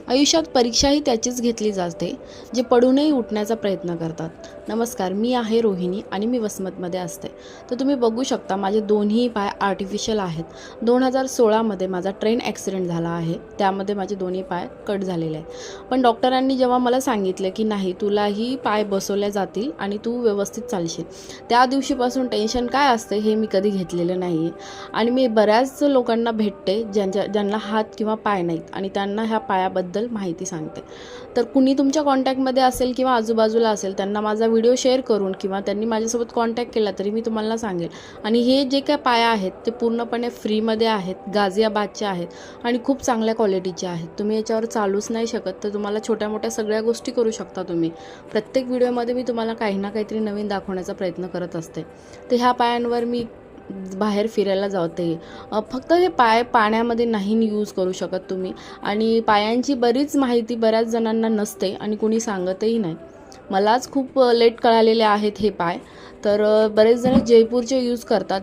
आयुष्यात परीक्षाही त्याचीच घेतली जाते जे पडूनही उठण्याचा प्रयत्न करतात. नमस्कार, मी आहे रोहिणी आणि मी वसमतमध्ये असते. तर तुम्ही बघू शकता माझे दोन्ही पाय आर्टिफिशियल आहेत. 2016मध्ये माझा ट्रेन ॲक्सिडेंट झाला आहे. त्यामध्ये माझे दोन्ही पाय कट झालेले आहेत. पण डॉक्टरांनी जेव्हा मला सांगितलं की नाही, तुलाही पाय बसवले जातील आणि तू व्यवस्थित चालशील, त्या दिवशीपासून टेन्शन काय असते हे मी कधी घेतलेलं नाही आहे. आणि मी बऱ्याच लोकांना भेटते ज्यांना हात किंवा पाय नाहीत आणि त्यांना ह्या पायाबद्दल माहिती सांगते. तर कुणी तुमच्या कॉन्टॅक्टमध्ये असेल किंवा आजूबाजूला असेल, त्यांना माझा व्हिडिओ शेअर करून किंवा त्यांनी माझ्यासोबत कॉन्टॅक्ट केला तरी मी तुम्हाला सांगेल. आणि हे जे काय पाय आहेत ते पूर्णपणे फ्रीमध्ये आहेत, गाझियाबादचे आहेत आणि खूप चांगल्या क्वालिटीचे आहेत. तुम्ही याच्यावर चालूच नाही शकत तर तुम्हाला छोट्या मोठ्या सगळ्या गोष्टी करू शकता तुम्ही. प्रत्येक व्हिडिओमध्ये मी तुम्हाला काही ना काहीतरी नवीन दाखवण्याचा प्रयत्न करत असते. तर ह्या पायांवर मी बाहेर फिरायला जाते. फक्त हे पाय पाण्यामध्ये नाही यूज करू शकत तुम्ही. आणि पायांची बरीच माहिती बऱ्याच जणांना नसते आणि कुणी सांगतही नाही. मलाच खूप लेट कळालेले आहेत हे पाय. तर बरेच जण जयपूरचे यूज करतात.